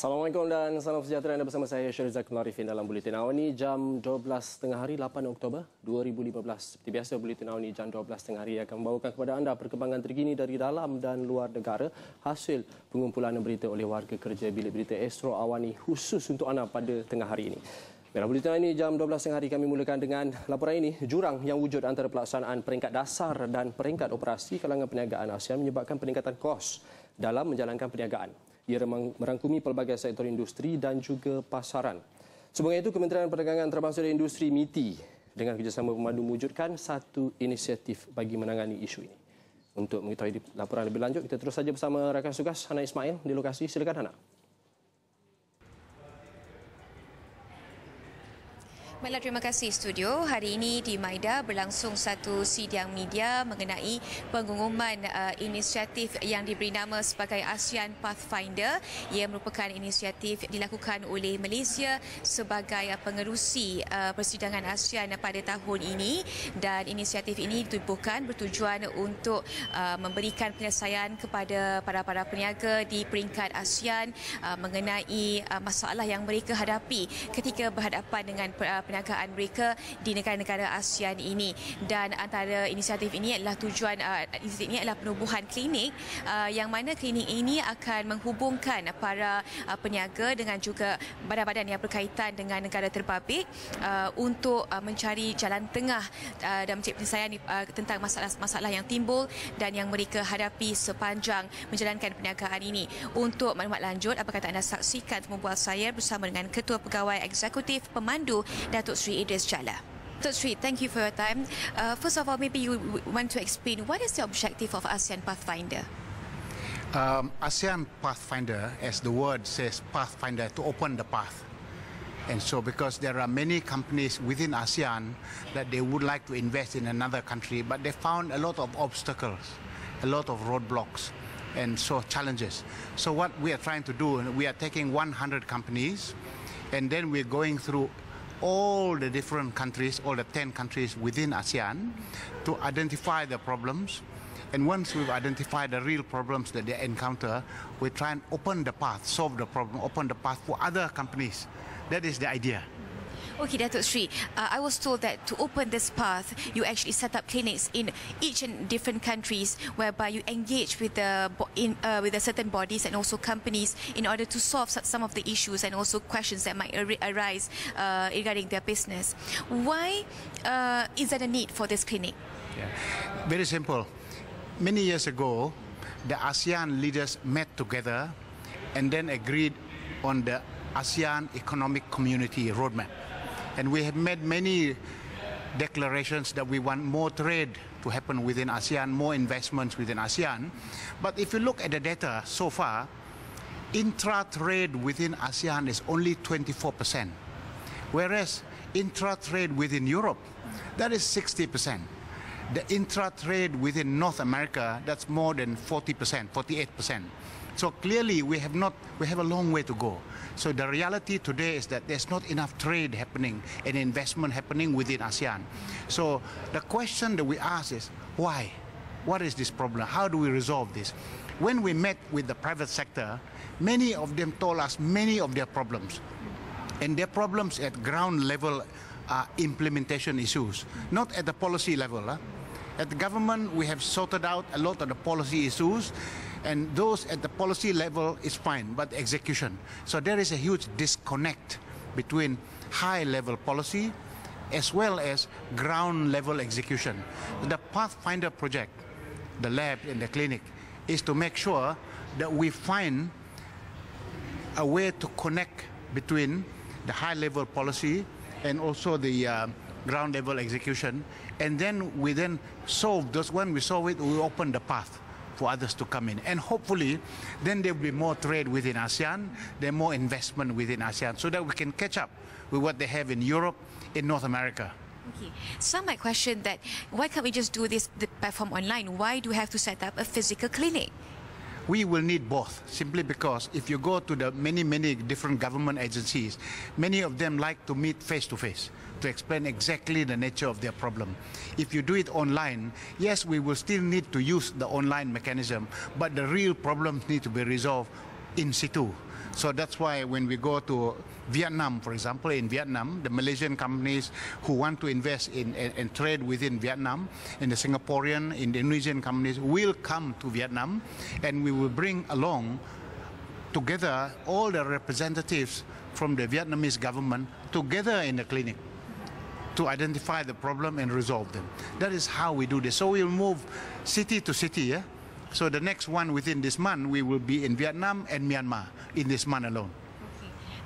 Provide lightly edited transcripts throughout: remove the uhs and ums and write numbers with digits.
Assalamualaikum dan salam sejahtera. Anda bersama saya Syarizal Arifin dalam Buletin Awal ini jam 12 tengah hari 8 Oktober 2015. Seperti biasa, Buletin Awal ini jam 12 tengah hari akan membawakan kepada anda perkembangan terkini dari dalam dan luar negara hasil pengumpulan berita oleh warga kerja Bilik Berita Astro Awani khusus untuk anda pada tengah hari ini. Dalam Buletin ini jam 12 tengah hari kami mulakan dengan laporan ini. Jurang yang wujud antara pelaksanaan peringkat dasar dan peringkat operasi kalangan perniagaan ASEAN menyebabkan peningkatan kos dalam menjalankan perniagaan. Ia merangkumi pelbagai sektor industri dan juga pasaran. Sebelum itu, Kementerian Perdagangan Antarabangsa dan Industri MITI dengan kerjasama pemandu mewujudkan satu inisiatif bagi menangani isu ini. Untuk mengetahui laporan lebih lanjut, kita terus saja bersama rakan tugas Hana Ismail di lokasi. Silakan Hana. Baiklah, terima kasih studio. Hari ini di Maida berlangsung satu sidang media mengenai pengumuman inisiatif yang diberi nama sebagai ASEAN Pathfinder. Ia merupakan inisiatif dilakukan oleh Malaysia sebagai pengerusi persidangan ASEAN pada tahun ini, dan inisiatif ini ditubuhkan bertujuan untuk memberikan penyelesaian kepada para peniaga di peringkat ASEAN mengenai masalah yang mereka hadapi ketika berhadapan dengan perniagaan mereka di negara-negara ASEAN ini. Dan antara inisiatif ini adalah penubuhan klinik yang mana klinik ini akan menghubungkan para peniaga dengan juga badan-badan yang berkaitan dengan negara terbabit untuk mencari jalan tengah dan mencari penyelesaian tentang masalah-masalah yang timbul dan yang mereka hadapi sepanjang menjalankan perniagaan ini. Untuk maklumat lanjut, apa kata anda saksikan membuat saya bersama dengan Ketua Pegawai Eksekutif Pemandu Datuk Sri Idris Jala. Datuk Sri, thank you for your time. First of all, maybe you want to explain what is the objective of ASEAN Pathfinder? ASEAN Pathfinder, as the word says, Pathfinder, to open the path. And so because there are many companies within ASEAN that they would like to invest in another country, but they found a lot of obstacles, a lot of roadblocks, and so challenges. So what we are trying to do, we are taking 100 companies, and then we're going through all the different countries, all the 10 countries within ASEAN to identify the problems. And once we've identified the real problems that they encounter, we try and open the path, solve the problem, open the path for other companies. That is the idea. Okay, Datuk Sri, I was told that to open this path, you actually set up clinics in each and different countries, whereby you engage with the certain bodies and also companies in order to solve some of the issues and also questions that might arise regarding their business. Why is there a need for this clinic? Yeah. Very simple. Many years ago, the ASEAN leaders met together and then agreed on the ASEAN Economic Community Roadmap. And we have made many declarations that we want more trade to happen within ASEAN, more investments within ASEAN. But if you look at the data so far, intra-trade within ASEAN is only 24%, whereas intra-trade within Europe, that is 60%. The intra-trade within North America, that's more than 40%, 48%. So clearly we have a long way to go. So the reality today is that there's not enough trade happening and investment happening within ASEAN. So the question that we ask is, why? What is this problem? How do we resolve this? When we met with the private sector, many of them told us many of their problems. And their problems at ground level are implementation issues, not at the policy level. At the government, we have sorted out a lot of the policy issues, and those at the policy level is fine, but execution. So there is a huge disconnect between high-level policy as well as ground-level execution. The Pathfinder project, the lab and the clinic, is to make sure that we find a way to connect between the high-level policy and also the ground-level execution, and then we solve those. When we solve it, we open the path for others to come in, and hopefully then there will be more trade within ASEAN, there more investment within ASEAN, so that we can catch up with what they have in Europe, in North America. Okay. Some might question that why can't we just do the platform online? Why do we have to set up a physical clinic? We will need both, simply because if you go to the many different government agencies, many of them like to meet face to face to explain exactly the nature of their problem. If you do it online, yes, we will still need to use the online mechanism, but the real problems need to be resolved in situ. So that's why when we go to Vietnam, for example, in Vietnam, the Malaysian companies who want to invest in and trade within Vietnam, and the Singaporean, Indonesian companies will come to Vietnam, and we will bring along together all the representatives from the Vietnamese government together in the clinic to identify the problem and resolve them. That is how we do this. So we'll move city to city. Yeah? So the next one within this month, we will be in Vietnam and Myanmar in this month alone.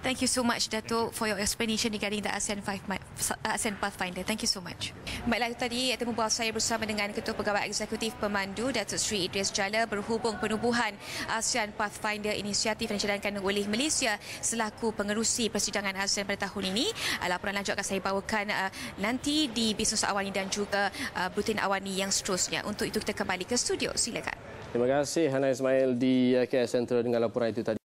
Thank you so much, Dato', for your explanation regarding the ASEAN Pathfinder. Thank you so much. Baiklah, itu tadi temu bual saya bersama dengan Ketua Pegawai Eksekutif Pemandu, Datuk Seri Idris Jala, berhubung penubuhan ASEAN Pathfinder inisiatif yang dijalankan oleh Malaysia selaku pengerusi persidangan ASEAN pada tahun ini. Laporan lanjut akan saya bawakan nanti di Bisnes Awani dan juga Buletin Awani yang seterusnya. Untuk itu kita kembali ke studio. Silakan. Terima kasih Hana Ismail di KL Central dengan laporan itu tadi.